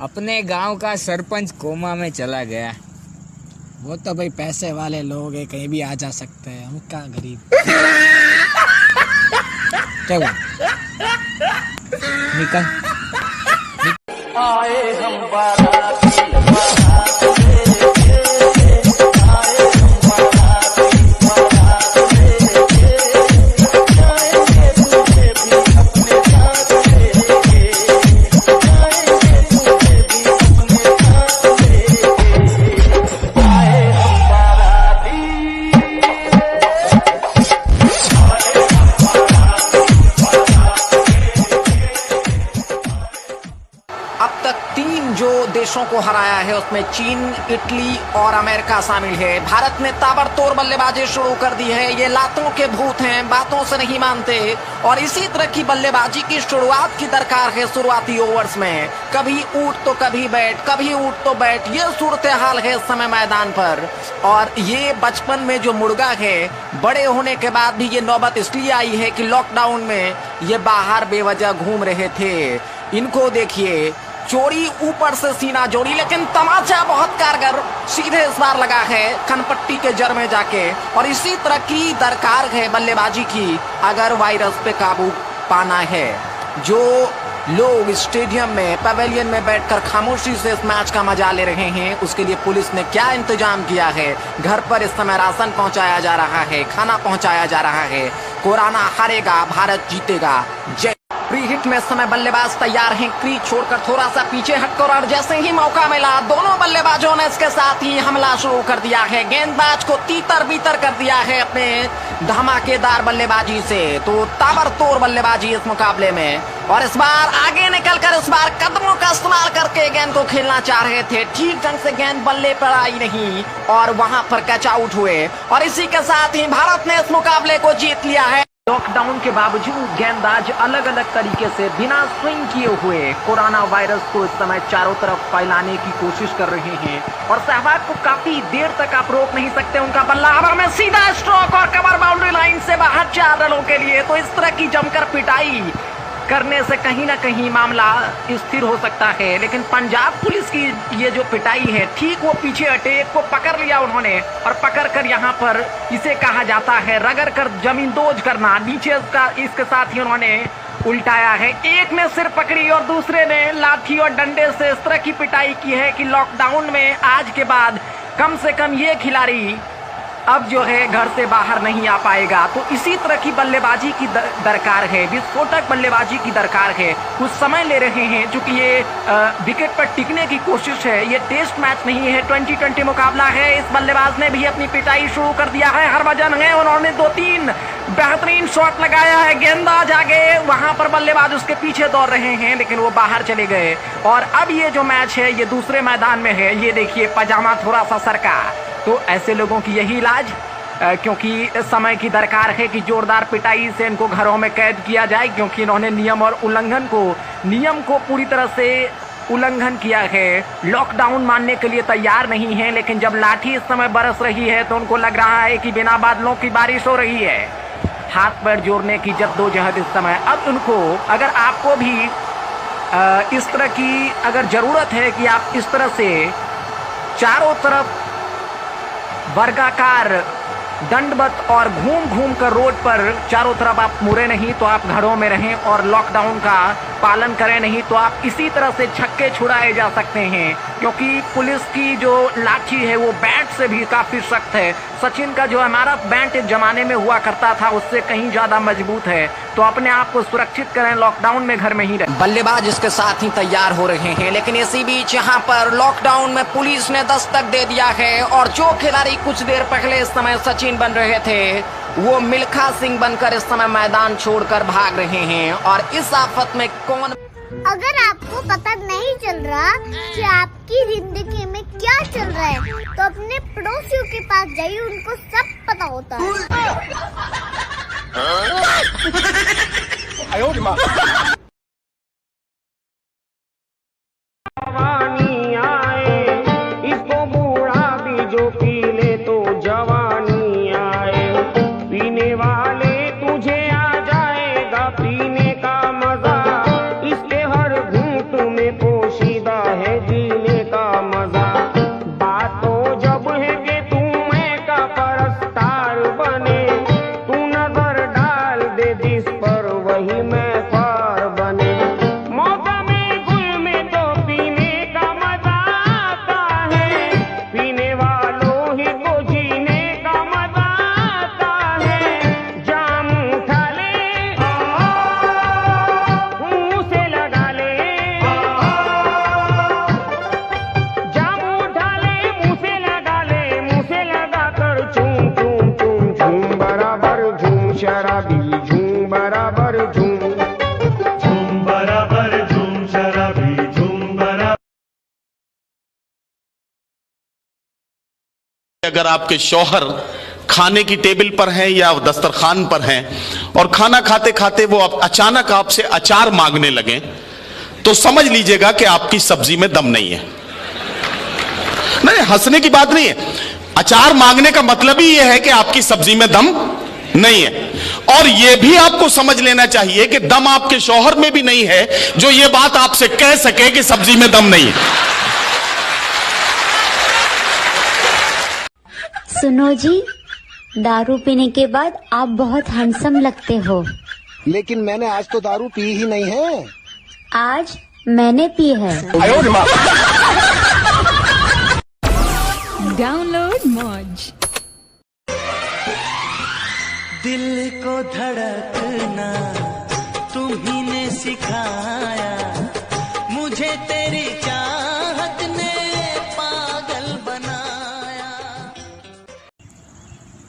अपने गांव का सरपंच कोमा में चला गया। वो तो भाई पैसे वाले लोग हैं, कहीं भी आ जा सकते हैं, हम क्या गरीब। क्या हुआ? निकल। आए हम बाराती अब तक 3 जो देशों को हराया है उसमें चीन, इटली और अमेरिका शामिल है। भारत ने ताबड़तोड़ बल्लेबाजी शुरू कर दी है। ये लातों के भूत हैं, बातों से नहीं मानते और इसी तरह की बल्लेबाजी की शुरुआत की दरकार है। शुरुआती ओवर्स में कभी ऊट तो कभी बैट, कभी ऊट तो बैट, ये सूरत हाल है इस समय मैदान पर। और ये बचपन में जो मुर्गा है, बड़े होने के बाद भी ये नौबत इसलिए आई है कि लॉकडाउन में ये बाहर बेवजह घूम रहे थे। इनको देखिए, चोरी ऊपर से सीना जोड़ी, लेकिन तमाचा बहुत कारगर सीधे इस बार लगा है कनपट्टी के जड़ में जाके। और इसी तरह की दरकार है बल्लेबाजी की अगर वायरस पे काबू पाना है। जो लोग स्टेडियम में, पवेलियन में बैठकर खामोशी से इस मैच का मजा ले रहे हैं, उसके लिए पुलिस ने क्या इंतजाम किया है। घर पर इस समय राशन पहुंचाया जा रहा है, खाना पहुंचाया जा रहा है। कोरोना हारेगा, भारत जीतेगा। जय। प्री हिट में समय बल्लेबाज तैयार हैं, क्रीज छोड़कर थोड़ा सा पीछे हटकर, और जैसे ही मौका मिला दोनों बल्लेबाजों ने इसके साथ ही हमला शुरू कर दिया है। गेंदबाज को तीतर बीतर कर दिया है अपने धमाकेदार बल्लेबाजी से। तो ताबड़तोड़ बल्लेबाजी इस मुकाबले में, और इस बार आगे निकलकर इस बार कदमों का इस्तेमाल करके गेंद को खेलना चाह रहे थे। ठीक ढंग से गेंद बल्ले पर आई नहीं और वहां पर कैच आउट हुए, और इसी के साथ ही भारत ने इस मुकाबले को जीत लिया है। लॉकडाउन के बावजूद गेंदबाज अलग अलग तरीके से बिना स्विंग किए हुए कोरोना वायरस को इस समय चारों तरफ फैलाने की कोशिश कर रहे हैं। और सहवाग को काफी देर तक आप रोक नहीं सकते। उनका बल्ला हवा में सीधा स्ट्रोक और कवर बाउंड्री लाइन से बाहर 4 रनों के लिए। तो इस तरह की जमकर पिटाई करने से कहीं ना कहीं मामला स्थिर हो सकता है। लेकिन पंजाब पुलिस की ये जो पिटाई है, ठीक वो पीछे हटे, एक को पकड़ लिया उन्होंने, और पकड़कर यहाँ पर इसे कहा जाता है रगड़ कर जमीन दोज करना। नीचे इसके साथ ही उन्होंने उल्टाया है। एक ने सिर पकड़ी और दूसरे ने लाठी और डंडे से इस तरह की पिटाई की है कि लॉकडाउन में आज के बाद कम से कम ये खिलाड़ी अब जो है घर से बाहर नहीं आ पाएगा। तो इसी तरह की बल्लेबाजी की दरकार है, विस्फोटक बल्लेबाजी की दरकार है। कुछ समय ले रहे हैं, चूंकि ये विकेट पर टिकने की कोशिश है। ये टेस्ट मैच नहीं है, 2020 मुकाबला है। इस बल्लेबाज ने भी अपनी पिटाई शुरू कर दिया है। हरभजन है, उन्होंने 2-3 बेहतरीन शॉट लगाया है। गेंदबाज आगे, वहां पर बल्लेबाज उसके पीछे दौड़ रहे हैं, लेकिन वो बाहर चले गए। और अब ये जो मैच है ये दूसरे मैदान में है। ये देखिए पजामा थोड़ा सा सरका। तो ऐसे लोगों की यही इलाज, क्योंकि समय की दरकार है कि जोरदार पिटाई से इनको घरों में कैद किया जाए, क्योंकि इन्होंने नियम को पूरी तरह से उल्लंघन किया है। लॉकडाउन मानने के लिए तैयार नहीं है, लेकिन जब लाठी इस समय बरस रही है तो उनको लग रहा है कि बिना बादलों की बारिश हो रही है। हाथ पैर जोड़ने की जद्दोजहद इस समय। अब उनको, अगर आपको भी इस तरह की अगर जरूरत है कि आप इस तरह से चारों तरफ वर्गाकार दंडवत और घूम घूम कर रोड पर चारों तरफ आप मुड़े नहीं, तो आप घरों में रहें और लॉकडाउन का पालन करें। नहीं तो आप इसी तरह से छक्के छुड़ाए जा सकते हैं, क्योंकि पुलिस की जो लाठी है वो बैट से भी काफी सख्त है। सचिन का जो इमारत बैट एक जमाने में हुआ करता था उससे कहीं ज्यादा मजबूत है। तो अपने आप को सुरक्षित करें, लॉकडाउन में घर में ही रहें। बल्लेबाज इसके साथ ही तैयार हो रहे हैं, लेकिन इसी बीच यहाँ पर लॉकडाउन में पुलिस ने दस्तक दे दिया है। और जो खिलाड़ी कुछ देर पहले इस समय सचिन बन रहे थे, वो मिल्खा सिंह बनकर इस समय मैदान छोड़कर भाग रहे हैं। और इस आफत में कौन, अगर आपको पता नहीं चल रहा कि आपकी जिंदगी में क्या चल रहा है, तो अपने पड़ोसियों के पास जाइए, उनको सब पता होता है। पीने का मजा इसके हर घूंट में पोशीदा है। अगर आपके शौहर खाने की टेबल पर हैं या दस्तरखान पर हैं और खाना खाते खाते वो अचानक आपसे अचार मांगने लगे, तो समझ लीजिएगा कि आपकी सब्जी में दम नहीं है। नहीं, हंसने की बात नहीं है। अचार मांगने का मतलब ही यह है कि आपकी सब्जी में दम नहीं है। और यह भी आपको समझ लेना चाहिए कि दम आपके शौहर में भी नहीं है जो यह बात आपसे कह सके कि सब्जी में दम नहीं है। सुनो जी, दारू पीने के बाद आप बहुत हैंडसम लगते हो। लेकिन मैंने आज तो दारू पी ही नहीं है। आज मैंने पी है। डाउनलोड मौज। दिल को धड़कना तुम्ही ने सिखाया, मुझे तेरी चाहत ने पागल बनाया।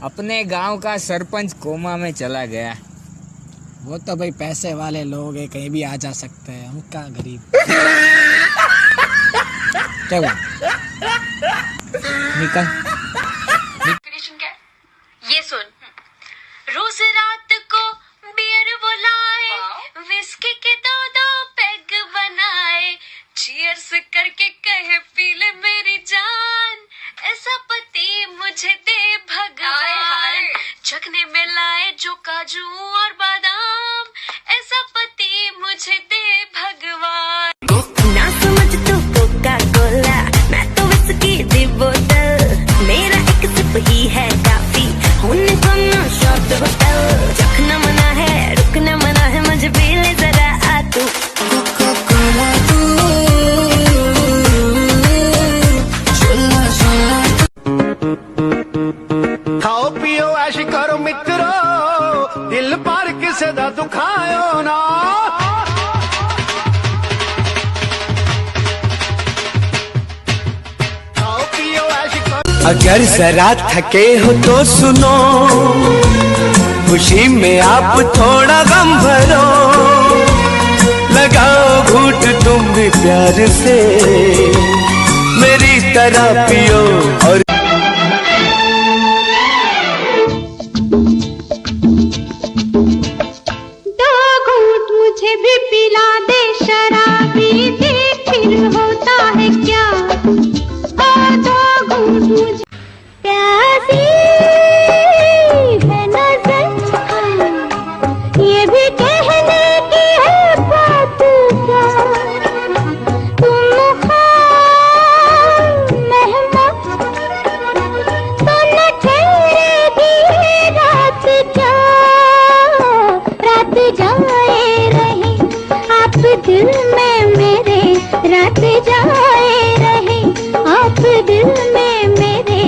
अपने गांव का सरपंच कोमा में चला गया। वो तो भाई पैसे वाले लोग हैं, कहीं भी आ जा सकते हैं। हम क्या गरीब। क्या हुआ? निकल। ये सुन, रोज रात को बियर वो लाए, विस्की के दो पैग बनाए, चीयर्स करके कहे पी ले मेरी जान, ऐसा पति मुझे दे भगवान, चखने में लाए जो काजू और बादाम, ऐसा पति मुझे दे भगवान। ना समझ तू कोका कोला, मैं तो विस्की दी बोतल, मेरा एक सिप ही है काफी, होने को ना शॉट होटल, चखना मना है रुकना मना है, मुझे पी ले जरा आ तू कोका कोला तू। खाओ पियो ऐश करो मित्रो, दिल पर किसे दा दुखायो ना। खाओ पियो ऐश करो। अगर जरा थके हो तो सुनो, खुशी में आप थोड़ा गम भरो, लगाओ घूंट तुम भी प्यार से, मेरी तरह पियो और